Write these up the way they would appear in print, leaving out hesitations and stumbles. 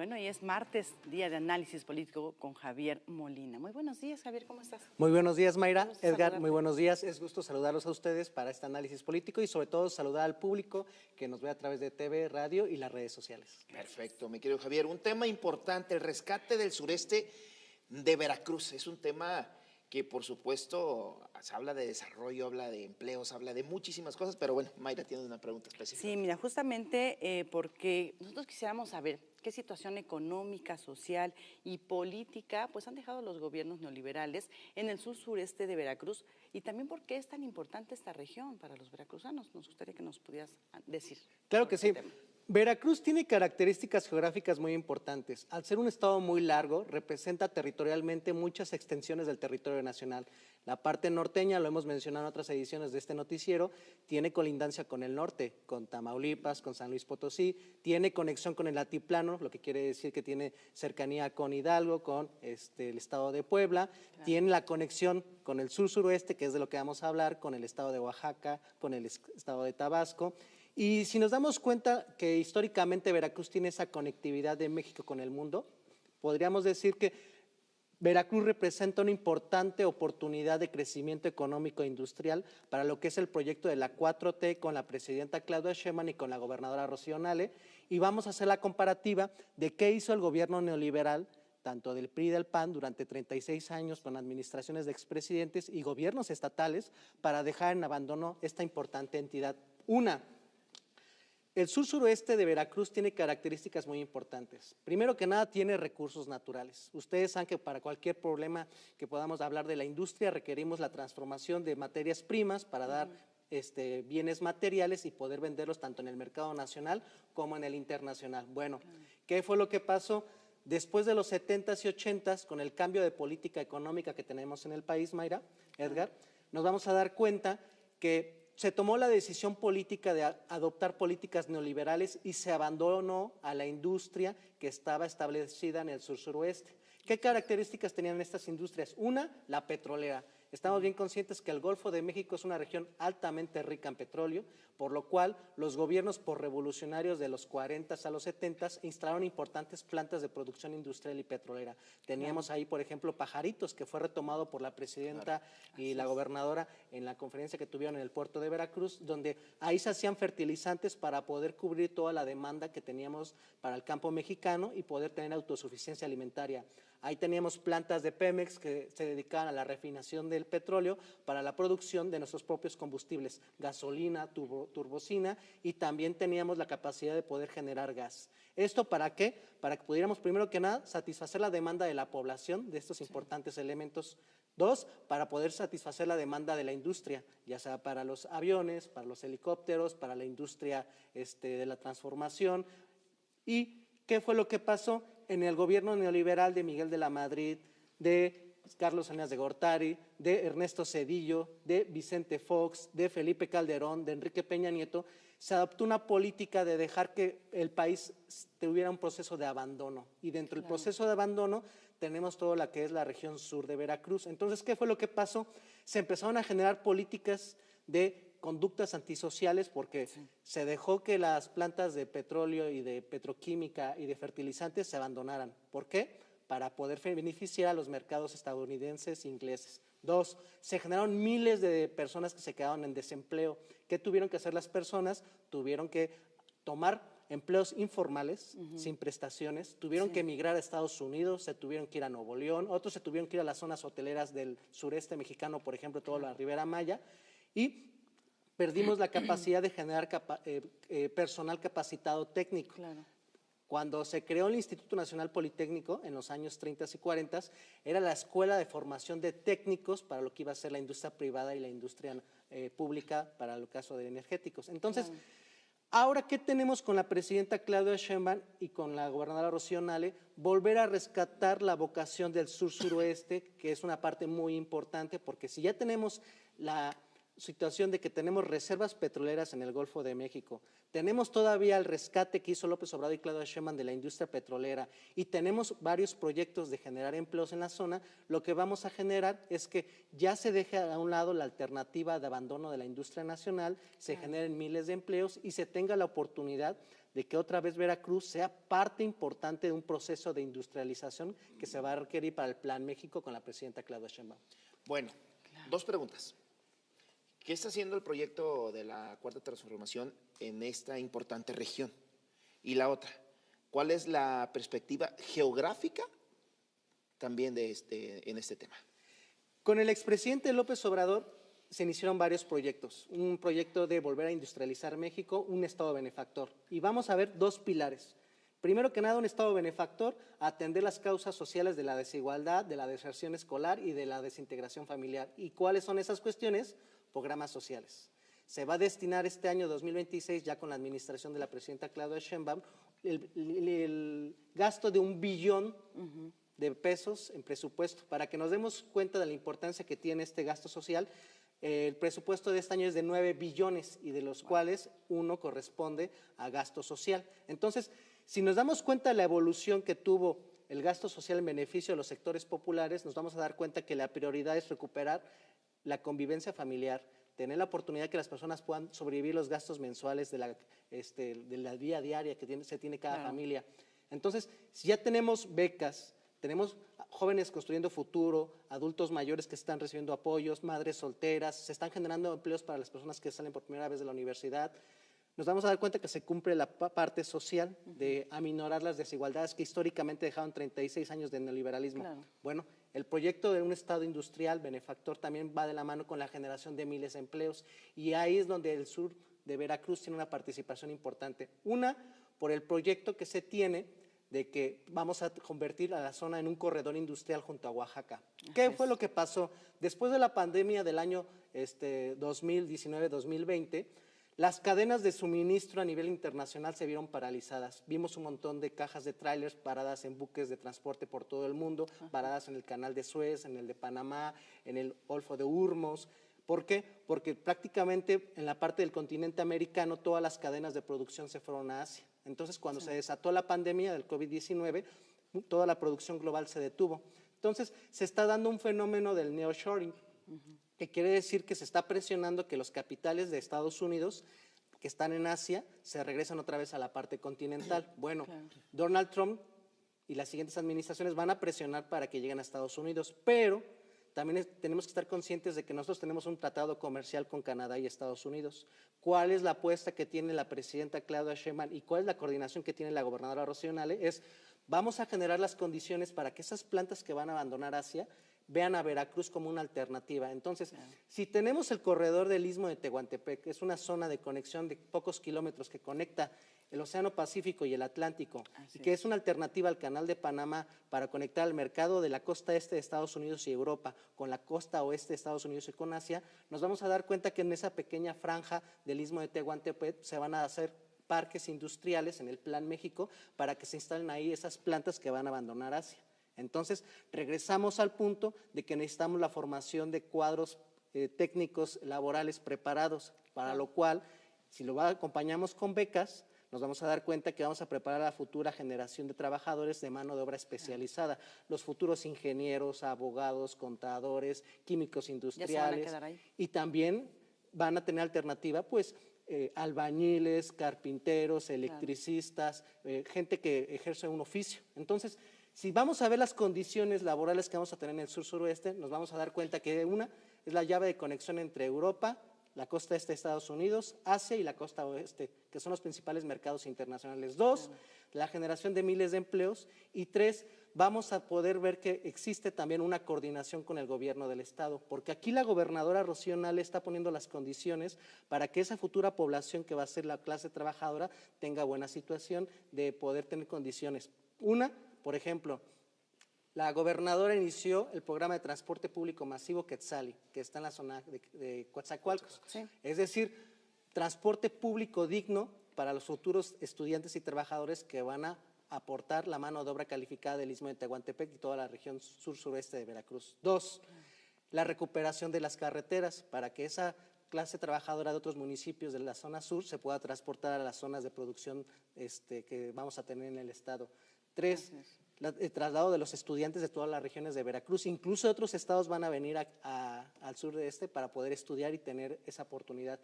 Bueno, y es martes, día de análisis político con Javier Molina. Muy buenos días, Javier, ¿cómo estás? Muy buenos días, Mayra. Edgar, saludarte. muy buenos días. Es gusto saludarlos a ustedes para este análisis político y sobre todo saludar al público que nos ve a través de TV, radio y las redes sociales. Perfecto, mi querido Javier. Un tema importante, el rescate del sureste de Veracruz. Es un tema que, por supuesto, se habla de desarrollo, habla de empleos, habla de muchísimas cosas, pero bueno, Mayra tiene una pregunta específica. Sí, mira, justamente porque nosotros quisiéramos saber qué situación económica, social y política pues han dejado los gobiernos neoliberales en el sur-sureste de Veracruz y también por qué es tan importante esta región para los veracruzanos. Nos gustaría que nos pudieras decir. Claro que sí. Veracruz tiene características geográficas muy importantes. Al ser un estado muy largo, representa territorialmente muchas extensiones del territorio nacional. La parte norteña, lo hemos mencionado en otras ediciones de este noticiero, tiene colindancia con el norte, con Tamaulipas, con San Luis Potosí, tiene conexión con el altiplano, lo que quiere decir que tiene cercanía con Hidalgo, con el estado de Puebla, claro. Tiene la conexión con el sur-suroeste, que es de lo que vamos a hablar, con el estado de Oaxaca, con el estado de Tabasco. Y si nos damos cuenta que históricamente Veracruz tiene esa conectividad de México con el mundo, podríamos decir que Veracruz representa una importante oportunidad de crecimiento económico e industrial para lo que es el proyecto de la 4T con la presidenta Claudia Sheinbaum y con la gobernadora Rocío Nale. Y vamos a hacer la comparativa de qué hizo el gobierno neoliberal, tanto del PRI y del PAN, durante 36 años con administraciones de expresidentes y gobiernos estatales para dejar en abandono esta importante entidad. El sur-suroeste de Veracruz tiene características muy importantes. Primero que nada, tiene recursos naturales. Ustedes saben que para cualquier problema que podamos hablar de la industria requerimos la transformación de materias primas para dar bienes materiales y poder venderlos tanto en el mercado nacional como en el internacional. Bueno, ¿qué fue lo que pasó? Después de los 70s y 80s, con el cambio de política económica que tenemos en el país, Mayra, Edgar, nos vamos a dar cuenta que se tomó la decisión política de adoptar políticas neoliberales y se abandonó a la industria que estaba establecida en el sur-suroeste. ¿Qué características tenían estas industrias? Una, la petrolera. Estamos bien conscientes que el Golfo de México es una región altamente rica en petróleo, por lo cual los gobiernos revolucionarios de los 40 a los 70 instalaron importantes plantas de producción industrial y petrolera. Teníamos ahí, por ejemplo, Pajaritos, que fue retomado por la presidenta y la gobernadora en la conferencia que tuvieron en el puerto de Veracruz, donde ahí se hacían fertilizantes para poder cubrir toda la demanda que teníamos para el campo mexicano y poder tener autosuficiencia alimentaria. Ahí teníamos plantas de Pemex que se dedicaban a la refinación del petróleo para la producción de nuestros propios combustibles, gasolina, turbocina, y también teníamos la capacidad de poder generar gas. ¿Esto para qué? Para que pudiéramos, primero que nada, satisfacer la demanda de la población de estos importantes elementos. Dos, para poder satisfacer la demanda de la industria, ya sea para los aviones, para los helicópteros, para la industria de la transformación. ¿Y qué fue lo que pasó? En el gobierno neoliberal de Miguel de la Madrid, de Carlos Salinas de Gortari, de Ernesto Zedillo, de Vicente Fox, de Felipe Calderón, de Enrique Peña Nieto, se adoptó una política de dejar que el país tuviera un proceso de abandono. Y dentro del proceso de abandono tenemos todo lo que es la región sur de Veracruz. Entonces, ¿qué fue lo que pasó? Se empezaron a generar políticas de conductas antisociales porque se dejó que las plantas de petróleo y de petroquímica y de fertilizantes se abandonaran. ¿Por qué? Para poder beneficiar a los mercados estadounidenses e ingleses. Dos, se generaron miles de personas que se quedaron en desempleo. ¿Qué tuvieron que hacer las personas? Tuvieron que tomar empleos informales, sin prestaciones, tuvieron que emigrar a Estados Unidos, se tuvieron que ir a Nuevo León, otros se tuvieron que ir a las zonas hoteleras del sureste mexicano, por ejemplo, toda la Ribera Maya, y perdimos la capacidad de generar personal capacitado técnico. Claro. Cuando se creó el Instituto Nacional Politécnico en los años 30 y 40, era la escuela de formación de técnicos para lo que iba a ser la industria privada y la industria pública para el caso de energéticos. Entonces, ahora, ¿qué tenemos con la presidenta Claudia Sheinbaum y con la gobernadora Rocío Nale? Volver a rescatar la vocación del sur-suroeste, que es una parte muy importante, porque si ya tenemos la situación de que tenemos reservas petroleras en el Golfo de México, tenemos todavía el rescate que hizo López Obrador y Claudia Sheinbaum de la industria petrolera y tenemos varios proyectos de generar empleos en la zona, lo que vamos a generar es que ya se deje a un lado la alternativa de abandono de la industria nacional, se generen miles de empleos y se tenga la oportunidad de que otra vez Veracruz sea parte importante de un proceso de industrialización que se va a requerir para el Plan México con la presidenta Claudia Sheinbaum. Bueno, dos preguntas. ¿Qué está haciendo el proyecto de la Cuarta Transformación en esta importante región? Y la otra, ¿cuál es la perspectiva geográfica también en este tema? Con el expresidente López Obrador se iniciaron varios proyectos. Un proyecto de volver a industrializar México, un Estado benefactor. Y vamos a ver dos pilares. Primero que nada, un Estado benefactor, atender las causas sociales de la desigualdad, de la deserción escolar y de la desintegración familiar. ¿Y cuáles son esas cuestiones? Programas sociales. Se va a destinar este año 2026, ya con la administración de la presidenta Claudia Sheinbaum, el gasto de 1 billón de pesos en presupuesto. Para que nos demos cuenta de la importancia que tiene este gasto social, el presupuesto de este año es de 9 billones y de los cuales 1 corresponde a gasto social. Entonces, si nos damos cuenta de la evolución que tuvo el gasto social en beneficio de los sectores populares, nos vamos a dar cuenta que la prioridad es recuperar la convivencia familiar, tener la oportunidad que las personas puedan sobrevivir los gastos mensuales de la vida diaria que se tiene cada familia. Entonces, si ya tenemos becas, tenemos jóvenes construyendo futuro, adultos mayores que están recibiendo apoyos, madres solteras, se están generando empleos para las personas que salen por primera vez de la universidad. Nos vamos a dar cuenta que se cumple la parte social de aminorar las desigualdades que históricamente dejaron 36 años de neoliberalismo. Claro. Bueno, el proyecto de un Estado industrial benefactor también va de la mano con la generación de miles de empleos y ahí es donde el sur de Veracruz tiene una participación importante. Una, por el proyecto que se tiene de que vamos a convertir a la zona en un corredor industrial junto a Oaxaca. ¿Qué fue lo que pasó? Después de la pandemia del año 2019-2020, las cadenas de suministro a nivel internacional se vieron paralizadas. Vimos un montón de cajas de trailers paradas en buques de transporte por todo el mundo, paradas en el Canal de Suez, en el de Panamá, en el Golfo de Hormuz. ¿Por qué? Porque prácticamente en la parte del continente americano todas las cadenas de producción se fueron a Asia. Entonces, cuando se desató la pandemia del COVID-19, toda la producción global se detuvo. Entonces, se está dando un fenómeno del nearshoring, que quiere decir que se está presionando que los capitales de Estados Unidos que están en Asia se regresan otra vez a la parte continental. Bueno, Donald Trump y las siguientes administraciones van a presionar para que lleguen a Estados Unidos, pero también tenemos que estar conscientes de que nosotros tenemos un tratado comercial con Canadá y Estados Unidos. ¿Cuál es la apuesta que tiene la presidenta Claudia Sheinbaum y cuál es la coordinación que tiene la gobernadora Rocío Nale? Es, vamos a generar las condiciones para que esas plantas que van a abandonar Asia vean a Veracruz como una alternativa. Entonces, si tenemos el corredor del Istmo de Tehuantepec, que es una zona de conexión de pocos kilómetros que conecta el Océano Pacífico y el Atlántico, y que es una alternativa al Canal de Panamá para conectar el mercado de la costa este de Estados Unidos y Europa con la costa oeste de Estados Unidos y con Asia, nos vamos a dar cuenta que en esa pequeña franja del Istmo de Tehuantepec se van a hacer parques industriales en el Plan México para que se instalen ahí esas plantas que van a abandonar Asia. Entonces, regresamos al punto de que necesitamos la formación de cuadros técnicos laborales preparados, para lo cual, si lo acompañamos con becas, nos vamos a dar cuenta que vamos a preparar a la futura generación de trabajadores de mano de obra especializada, los futuros ingenieros, abogados, contadores, químicos industriales. Ya se van a quedar ahí. Y también van a tener alternativa, pues, albañiles, carpinteros, electricistas, gente que ejerce un oficio. Entonces, si vamos a ver las condiciones laborales que vamos a tener en el sur-suroeste, nos vamos a dar cuenta que una es la llave de conexión entre Europa, la costa este de Estados Unidos, Asia y la costa oeste, que son los principales mercados internacionales. Dos, la generación de miles de empleos. Y tres, vamos a poder ver que existe también una coordinación con el gobierno del estado, porque aquí la gobernadora Rocío Nale está poniendo las condiciones para que esa futura población que va a ser la clase trabajadora tenga buena situación de poder tener condiciones. Una, por ejemplo, la gobernadora inició el programa de transporte público masivo Quetzali, que está en la zona de Coatzacoalcos. Sí. Es decir, transporte público digno para los futuros estudiantes y trabajadores que van a aportar la mano de obra calificada del Istmo de Tehuantepec y toda la región sur-sureste de Veracruz. Dos, la recuperación de las carreteras para que esa clase trabajadora de otros municipios de la zona sur se pueda transportar a las zonas de producción que vamos a tener en el estado. Tres, el traslado de los estudiantes de todas las regiones de Veracruz, incluso de otros estados van a venir al sur de para poder estudiar y tener esa oportunidad.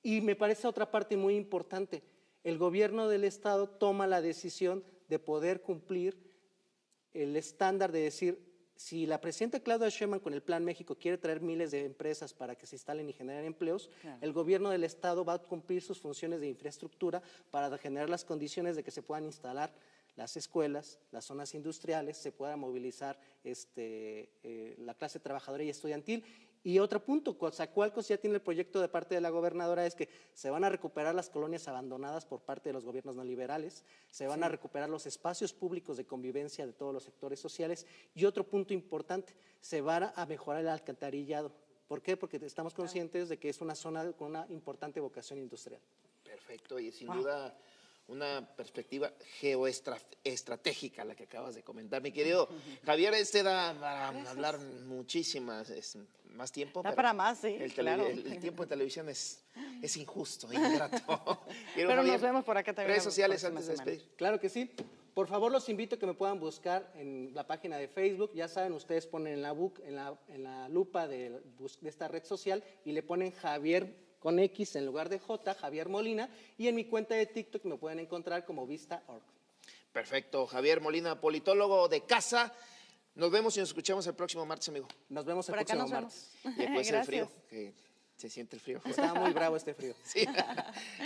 Y me parece otra parte muy importante, el gobierno del estado toma la decisión de poder cumplir el estándar de decir, si la presidenta Claudia Sheinbaum con el Plan México quiere traer miles de empresas para que se instalen y generen empleos, Claro. el gobierno del estado va a cumplir sus funciones de infraestructura para generar las condiciones de que se puedan instalar las escuelas, las zonas industriales, se pueda movilizar la clase trabajadora y estudiantil. Y otro punto, Coatzacoalcos ya tiene el proyecto de parte de la gobernadora, es que se van a recuperar las colonias abandonadas por parte de los gobiernos no liberales, se van a recuperar los espacios públicos de convivencia de todos los sectores sociales, y otro punto importante, se va a mejorar el alcantarillado. ¿Por qué? Porque estamos conscientes de que es una zona con una importante vocación industrial. Perfecto, y sin duda una perspectiva geoestratégica la que acabas de comentar. Mi querido Javier, da para hablar muchísimas, más tiempo. Da pero para más, sí, claro. El tiempo en televisión es injusto, ingrato. Querido Pero Javier, nos vemos por acá también. redes la sociales próxima antes de semana. despedir. Claro que sí. Por favor, los invito a que me puedan buscar en la página de Facebook. Ya saben, ustedes ponen en la lupa de esta red social y le ponen Javier con X en lugar de J, Javier Molina, y en mi cuenta de TikTok me pueden encontrar como Vista.org. Perfecto, Javier Molina, politólogo de casa. Nos vemos y nos escuchamos el próximo martes, amigo. Nos vemos el Por acá próximo nos martes. vemos. Y después el Gracias. frío, que se siente el frío. Estaba muy bravo este frío. Sí.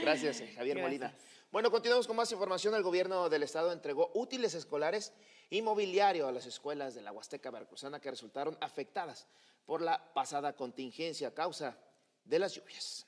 Gracias, Javier Gracias. Molina. Bueno, continuamos con más información. El gobierno del estado entregó útiles escolares y mobiliario a las escuelas de la Huasteca Veracruzana que resultaron afectadas por la pasada contingencia a causa de las lluvias.